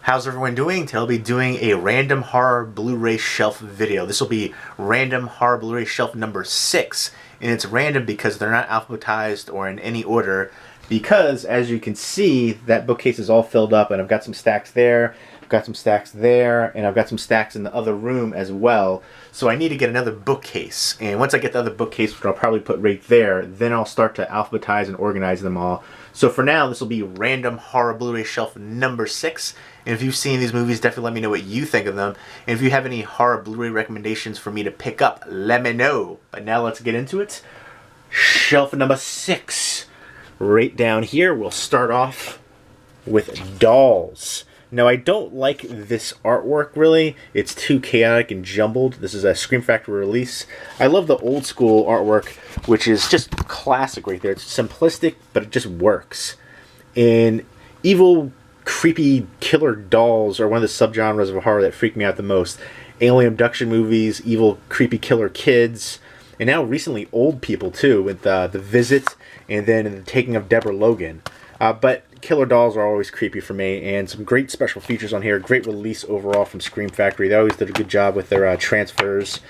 How's everyone doing? Today I'll be doing a random horror Blu-ray shelf video. This will be random horror Blu-ray shelf number 6. And it's random because they're not alphabetized or in any order. Because, as you can see, that bookcase is all filled up and I've got some stacks there, I've got some stacks there, and I've got some stacks in the other room as well. So I need to get another bookcase. And once I get the other bookcase, which I'll probably put right there, then I'll start to alphabetize and organize them all. So for now, this will be random horror Blu-ray shelf number 6. And if you've seen these movies, definitely let me know what you think of them. And if you have any horror Blu-ray recommendations for me to pick up, let me know. But now let's get into it. Shelf number 6. Right down here, we'll start off with Dolls. Now, I don't like this artwork, really. It's too chaotic and jumbled. This is a Scream Factory release. I love the old school artwork, which is just classic right there. It's simplistic, but it just works. And evil, creepy killer dolls are one of the subgenres of horror that freak me out the most. Alien abduction movies, evil, creepy killer kids, and now recently old people, too, with The Visit and then The Taking of Deborah Logan. But killer dolls are always creepy for me, and some great special features on here. Great release overall from Scream Factory. They always did a good job with their transfers.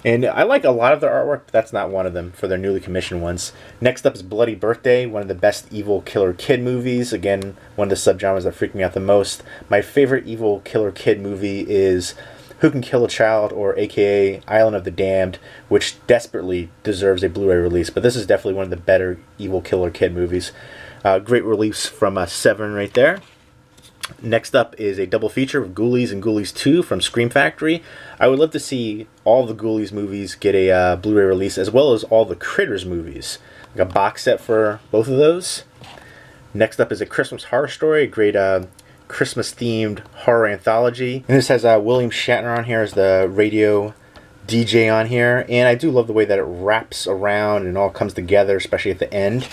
And I like a lot of their artwork, but that's not one of them for their newly commissioned ones. Next up is Bloody Birthday, one of the best evil killer kid movies. Again, one of the subgenres that freak me out the most. My favorite evil killer kid movie is Who Can Kill a Child, or aka Island of the Damned, which desperately deserves a Blu-ray release. But this is definitely one of the better evil killer kid movies. Great release from Severin right there. Next up is a double feature of Ghoulies and Ghoulies 2 from Scream Factory. I would love to see all the Ghoulies movies get a Blu-ray release, as well as all the Critters movies. Like a box set for both of those. Next up is A Christmas Horror Story, a great Christmas-themed horror anthology. And this has William Shatner on here as the radio DJ on here. And I do love the way that it wraps around and all comes together, especially at the end.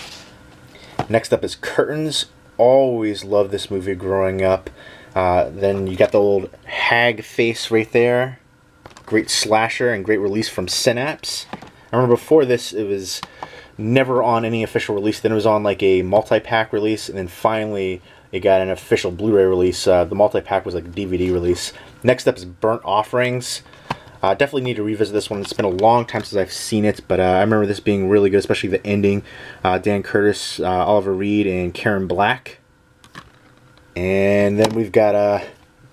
Next up is Curtains. Always loved this movie growing up. Then you got the old hag face right there. Great slasher and great release from Synapse. I remember before this, it was never on any official release. Then it was on like a multi-pack release, and then finally it got an official Blu-ray release. The multi-pack was like a DVD release. Next up is Burnt Offerings. Definitely need to revisit this one. It's been a long time since I've seen it, but I remember this being really good, especially the ending. Dan Curtis, Oliver Reed, and Karen Black. And then we've got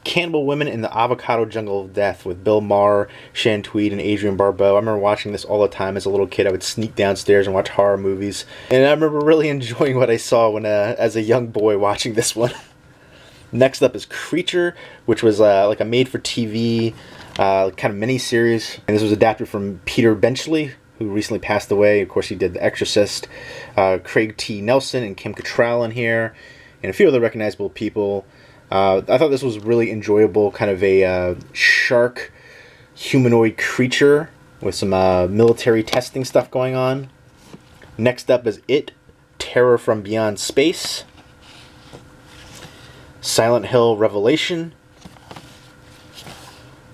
Cannibal Women in the Avocado Jungle of Death with Bill Maher, Shan Tweed, and Adrienne Barbeau. I remember watching this all the time as a little kid. I would sneak downstairs and watch horror movies. And I remember really enjoying what I saw when, as a young boy watching this one. Next up is Creature, which was like a made-for-TV kind of mini-series. And this was adapted from Peter Benchley, who recently passed away. Of course, he did The Exorcist. Craig T. Nelson and Kim Cattrall in here, and a few other recognizable people. I thought this was really enjoyable, kind of a shark humanoid creature with some military testing stuff going on. Next up is It, Terror from Beyond Space. Silent Hill Revelation.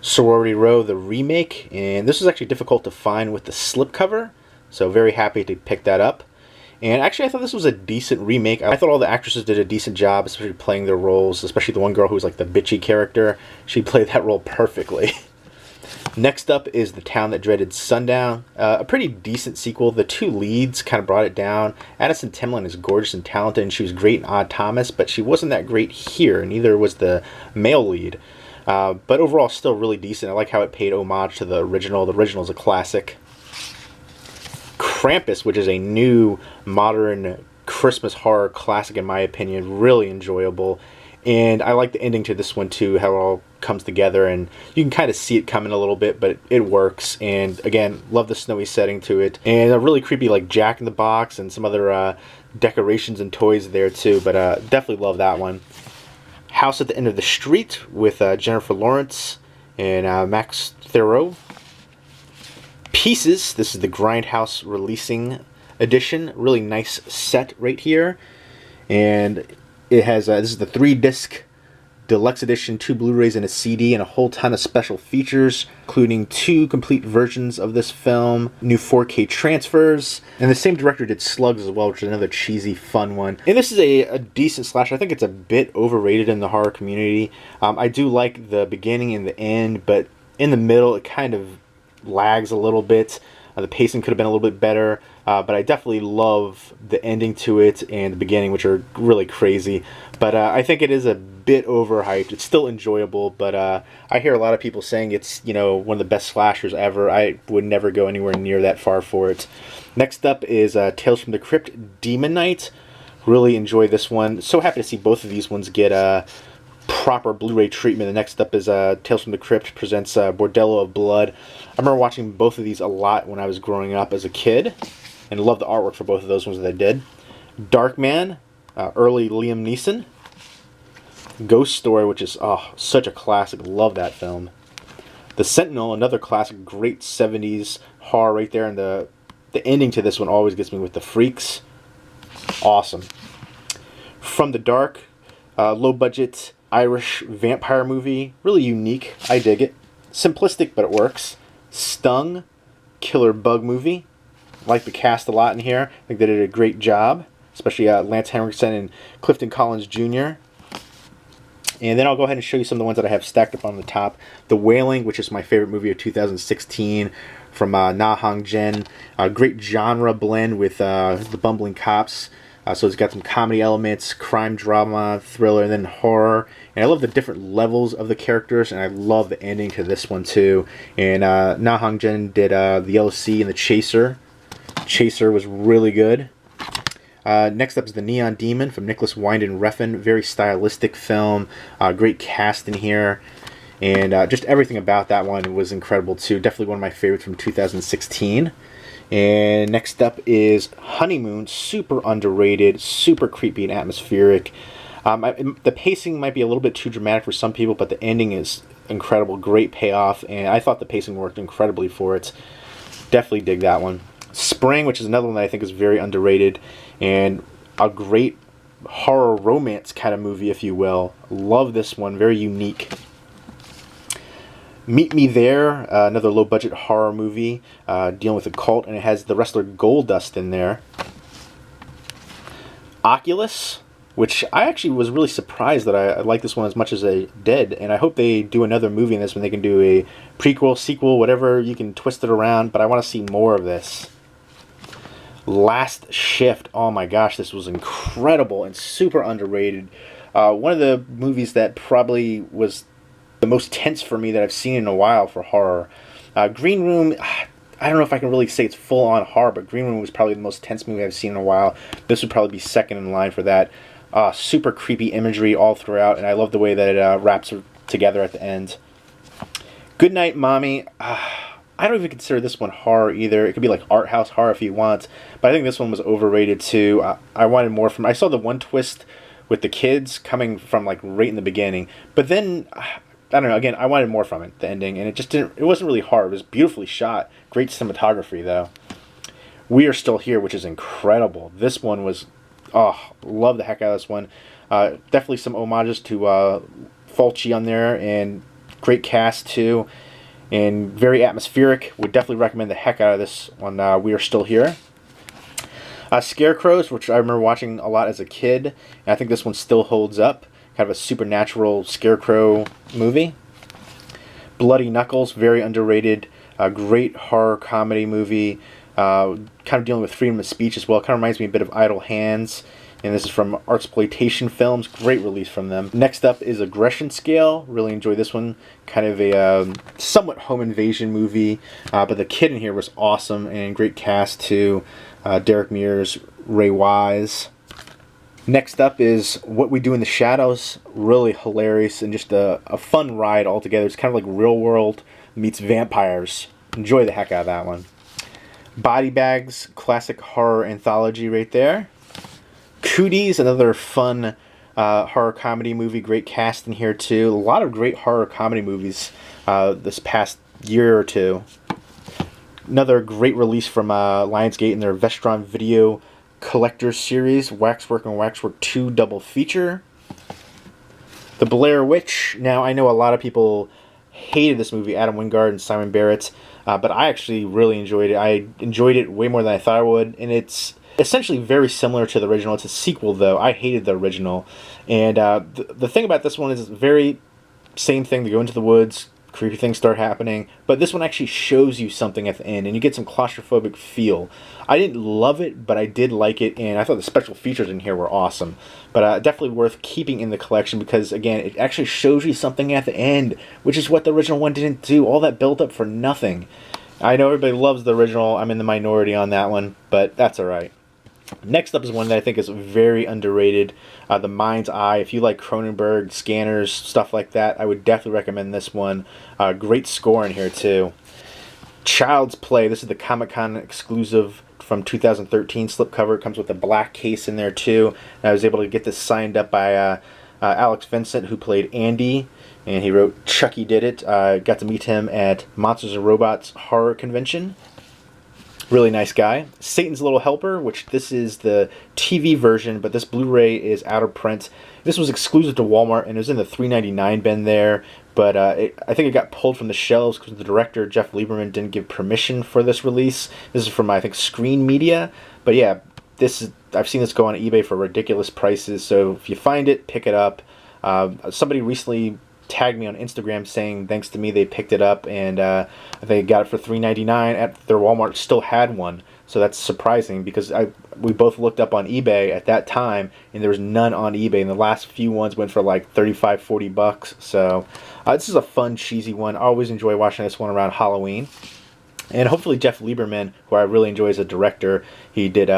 Sorority Row, the remake. And this was actually difficult to find with the slipcover, so very happy to pick that up. And actually, I thought this was a decent remake. I thought all the actresses did a decent job, especially playing their roles, especially the one girl who was like the bitchy character. She played that role perfectly. Next up is The Town That Dreaded Sundown. A pretty decent sequel. The two leads kind of brought it down. Addison Timlin is gorgeous and talented, and she was great in Odd Thomas, but she wasn't that great here. Neither was the male lead. But overall, still really decent. I like how it paid homage to the original. The original is a classic. Krampus, which is a new, modern Christmas horror classic in my opinion. Really enjoyable. And I like the ending to this one too, how it all comes together, and you can kind of see it coming a little bit, but it works. And again, love the snowy setting to it, and a really creepy like Jack in the Box and some other decorations and toys there too, but definitely love that one. House at the End of the Street with Jennifer Lawrence and Max Theroux. Pieces, this is the Grindhouse releasing edition. Really nice set right here, and it has this is the 3-disc deluxe edition, 2 Blu-rays and a CD, and a whole ton of special features, including 2 complete versions of this film, new 4K transfers, and the same director did Slugs as well, which is another cheesy, fun one. And this is a decent slasher. I think it's a bit overrated in the horror community. I do like the beginning and the end, but in the middle it kind of lags a little bit. The pacing could have been a little bit better, but I definitely love the ending to it and the beginning, which are really crazy. But I think it is a bit overhyped. It's still enjoyable, but I hear a lot of people saying it's, you know, one of the best slashers ever. I would never go anywhere near that far for it. Next up is Tales from the Crypt Demon Knight. Really enjoy this one. So happy to see both of these ones get proper Blu-ray treatment. The next up is Tales from the Crypt presents Bordello of Blood. I remember watching both of these a lot when I was growing up as a kid, and loved the artwork for both of those ones that I did. Darkman, early Liam Neeson. Ghost Story, which is such a classic. Love that film. The Sentinel, another classic, great 70s horror right there, and the ending to this one always gets me with the freaks. Awesome. From the Dark, low budget Irish vampire movie, really unique. I dig it. Simplistic, but it works. Stung, killer bug movie. Like the cast a lot in here. I think they did a great job, especially Lance Henriksen and Clifton Collins Jr. And then I'll go ahead and show you some of the ones that I have stacked up on the top. The Wailing, which is my favorite movie of 2016 from Na Hong Jen. Great genre blend with the bumbling cops. So it's got some comedy elements, crime, drama, thriller, and then horror. And I love the different levels of the characters, and I love the ending to this one too. And Na Hong Jen did The Yellow Sea and The Chaser. Chaser was really good. Next up is The Neon Demon from Nicholas Winding Refn. Very stylistic film. Great cast in here. And just everything about that one was incredible too. Definitely one of my favorites from 2016. And next up is Honeymoon. Super underrated, super creepy and atmospheric. The pacing might be a little bit too dramatic for some people, but the ending is incredible. Great payoff, and I thought the pacing worked incredibly for it. Definitely dig that one. Spring, which is another one that I think is very underrated, and a great horror romance kind of movie, if you will. Love this one. Very unique. Meet Me There, another low-budget horror movie dealing with a cult, and it has the wrestler Goldust in there. Oculus, which I actually was really surprised that I like this one as much as I did, and I hope they do another movie in this when they can do a prequel, sequel, whatever, you can twist it around, but I want to see more of this. Last Shift, oh my gosh, this was incredible and super underrated. One of the movies that probably was the most tense for me that I've seen in a while for horror. Green Room, I don't know if I can really say it's full-on horror, but Green Room was probably the most tense movie I've seen in a while. This would probably be second in line for that. Super creepy imagery all throughout, and I love the way that it wraps together at the end. Goodnight Mommy, I don't even consider this one horror either. It could be like art house horror if you want, but I think this one was overrated too. I wanted more from. I saw the one twist with the kids coming from like right in the beginning, but then I don't know. Again, I wanted more from it, the ending, and it just didn't. It wasn't really hard. It was beautifully shot. Great cinematography, though. We Are Still Here, which is incredible. This one was, love the heck out of this one. Definitely some homages to Fulci on there, and great cast too, and very atmospheric. Would definitely recommend the heck out of this one. We Are Still Here. Scarecrows, which I remember watching a lot as a kid, and I think this one still holds up. Kind of a supernatural scarecrow movie. Bloody Knuckles, very underrated. Great horror comedy movie. Kind of dealing with freedom of speech as well. Kind of reminds me a bit of Idle Hands. And this is from Artsploitation Films. Great release from them. Next up is Aggression Scale. Really enjoy this one. Kind of a somewhat home invasion movie. But the kid in here was awesome. And great cast too. Derek Mears, Ray Wise. Next up is What We Do in the Shadows. Really hilarious and just a fun ride altogether. It's kind of like Real World meets vampires. Enjoy the heck out of that one. Body Bags, classic horror anthology right there. Cooties, another fun horror comedy movie. Great cast in here too. A lot of great horror comedy movies this past year or two. Another great release from Lionsgate in their Vestron Video Collector Series, Waxwork and Waxwork 2 double feature. The Blair Witch. Now, I know a lot of people hated this movie, Adam Wingard and Simon Barrett, but I actually really enjoyed it. I enjoyed it way more than I thought I would, and it's essentially very similar to the original. It's a sequel, though. I hated the original, and the thing about this one is very same thing. They go into the woods, creepy things start happening, but this one actually shows you something at the end, and you get some claustrophobic feel. I didn't love it, but I did like it, and I thought the special features in here were awesome. But definitely worth keeping in the collection because, again, it actually shows you something at the end, which is what the original one didn't do. All that built up for nothing. I know everybody loves the original. I'm in the minority on that one, but that's alright. Next up is one that I think is very underrated, The Mind's Eye. If you like Cronenberg, Scanners, stuff like that, I would definitely recommend this one. Great score in here, too. Child's Play. This is the Comic-Con exclusive from 2013 slipcover. It comes with a black case in there, too. And I was able to get this signed up by Alex Vincent, who played Andy, and he wrote Chucky Did It. Got to meet him at Monsters and Robots Horror Convention. Really nice guy. Satan's Little Helper, which this is the TV version, but this Blu-ray is out of print. This was exclusive to Walmart, and it was in the $3.99 bin there, but I think it got pulled from the shelves because the director, Jeff Lieberman, didn't give permission for this release. This is from, I think, Screen Media, but yeah, I've seen this go on eBay for ridiculous prices, so if you find it, pick it up. Somebody recently tagged me on Instagram saying thanks to me they picked it up, and they got it for $3.99 at their Walmart. Still had one, so that's surprising because we both looked up on eBay at that time and there was none on eBay, and the last few ones went for like $35-40. So this is a fun, cheesy one. I always enjoy watching this one around Halloween, and hopefully Jeff Lieberman, who I really enjoy as a director, he did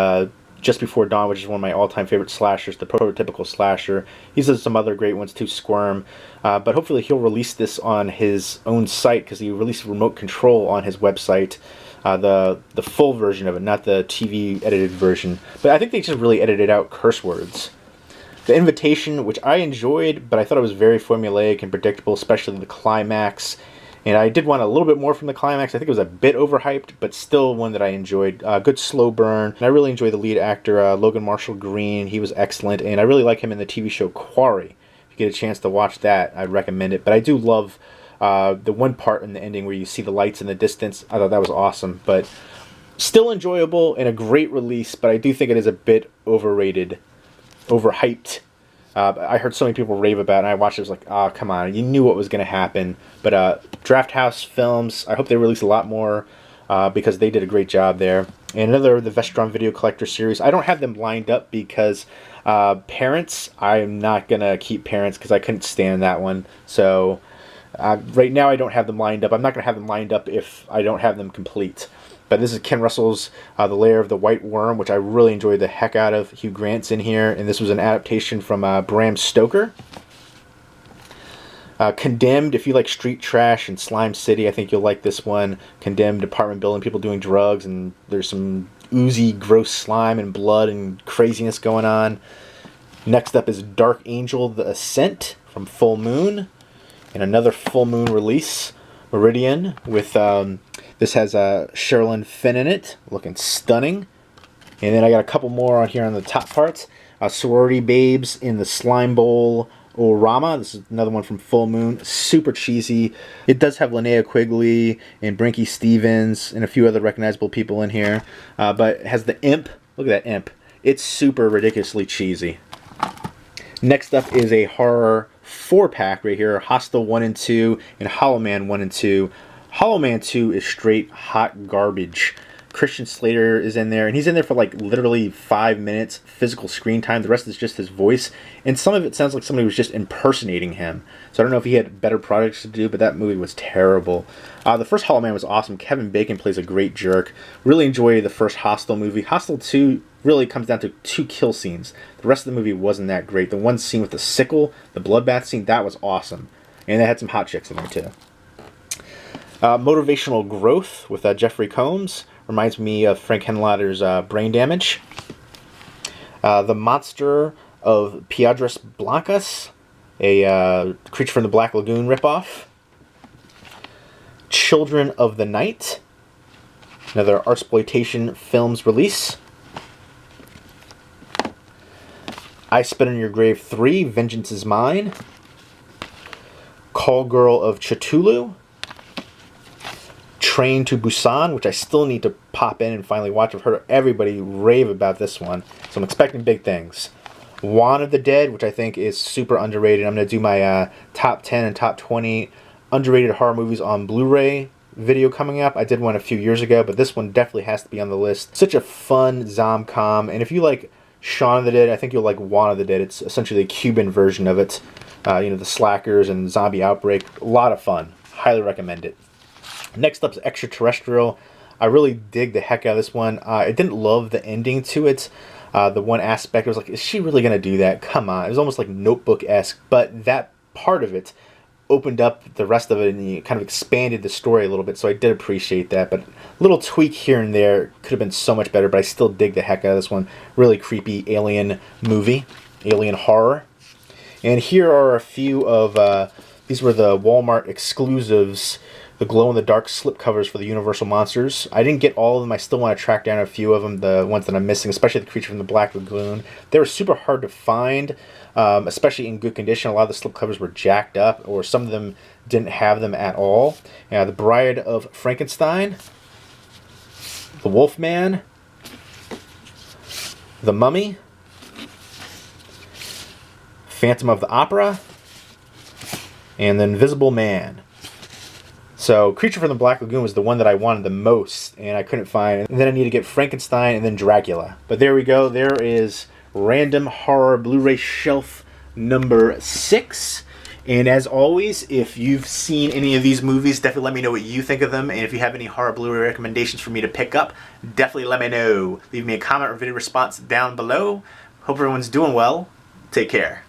Just Before Dawn, which is one of my all-time favorite slashers, the prototypical slasher. He's done some other great ones too, Squirm. But hopefully he'll release this on his own site because he released Remote Control on his website. The full version of it, not the TV edited version. But I think they just really edited out curse words. The Invitation, which I enjoyed, but I thought it was very formulaic and predictable, especially the climax. And I did want a little bit more from the climax. I think it was a bit overhyped, but still one that I enjoyed. Good slow burn. And I really enjoy the lead actor, Logan Marshall Green. He was excellent. And I really like him in the TV show Quarry. If you get a chance to watch that, I'd recommend it. But I do love the one part in the ending where you see the lights in the distance. I thought that was awesome. But still enjoyable and a great release. But I do think it is a bit overrated, overhyped. I heard so many people rave about it, and I watched it. I was like, oh, come on. You knew what was going to happen. But Draft House Films, I hope they release a lot more because they did a great job there. And another, the Vestron Video Collector Series. I don't have them lined up because Parents, I'm not going to keep Parents because I couldn't stand that one. So right now I don't have them lined up. I'm not going to have them lined up if I don't have them complete. But this is Ken Russell's The Lair of the White Worm, which I really enjoyed the heck out of. Hugh Grant's in here, and this was an adaptation from Bram Stoker. Condemned, if you like street trash and Slime City, I think you'll like this one. Condemned, apartment building, people doing drugs, and there's some oozy, gross slime and blood and craziness going on. Next up is Dark Angel, The Ascent from Full Moon, and another Full Moon release, Meridian, with... this has Sherilyn Fenn in it, looking stunning. And then I got a couple more on here on the top parts. Sorority Babes in the Slime Bowl Orama. This is another one from Full Moon. Super cheesy. It does have Linnea Quigley and Brinky Stevens and a few other recognizable people in here. But it has the Imp. Look at that Imp. It's super ridiculously cheesy. Next up is a horror 4-pack right here. Hostel 1 and 2 and Hollow Man 1 and 2. Hollow Man 2 is straight hot garbage. Christian Slater is in there, and he's in there for like literally 5 minutes physical screen time. The rest is just his voice, and some of it sounds like somebody was just impersonating him. So I don't know if he had better projects to do, but that movie was terrible. The first Hollow Man was awesome. Kevin Bacon plays a great jerk. Really enjoy the first Hostel movie. Hostel 2 really comes down to 2 kill scenes. The rest of the movie wasn't that great. The one scene with the sickle, the bloodbath scene, that was awesome. And they had some hot chicks in there too. Motivational Growth with Jeffrey Combs. Reminds me of Frank Henlotter's Brain Damage. The Monster of Piedras Blancas, a Creature from the Black Lagoon ripoff. Children of the Night, another Artsploitation Films release. I Spit on Your Grave 3, Vengeance is Mine. Call Girl of Cthulhu, Train to Busan, which I still need to pop in and finally watch. I've heard everybody rave about this one, so I'm expecting big things. Juan of the Dead, which I think is super underrated. I'm going to do my top 10 and top 20 underrated horror movies on Blu-ray video coming up. I did one a few years ago, but this one definitely has to be on the list. Such a fun zom-com, and if you like Shaun of the Dead, I think you'll like Juan of the Dead. It's essentially a Cuban version of it. You know, the slackers and zombie outbreak. A lot of fun. Highly recommend it. Next up is Extraterrestrial. I really dig the heck out of this one. I didn't love the ending to it. The one aspect, I was like, is she really going to do that? Come on. It was almost like Notebook-esque, but that part of it opened up the rest of it and kind of expanded the story a little bit, so I did appreciate that. But a little tweak here and there could have been so much better, but I still dig the heck out of this one. Really creepy alien movie, alien horror. And here are a few of, these were the Walmart exclusives, the glow-in-the-dark slipcovers for the Universal Monsters. I didn't get all of them. I still want to track down a few of them, the ones that I'm missing, especially the Creature from the Black Lagoon. They were super hard to find, especially in good condition. A lot of the slipcovers were jacked up, or some of them didn't have them at all. The Bride of Frankenstein, The Wolfman, The Mummy, Phantom of the Opera, and The Invisible Man. So Creature from the Black Lagoon was the one that I wanted the most, and I couldn't find. And then I need to get Frankenstein and then Dracula. But there we go. There is Random Horror Blu-ray Shelf number 6. And as always, if you've seen any of these movies, definitely let me know what you think of them. And if you have any horror Blu-ray recommendations for me to pick up, definitely let me know. Leave me a comment or video response down below. Hope everyone's doing well. Take care.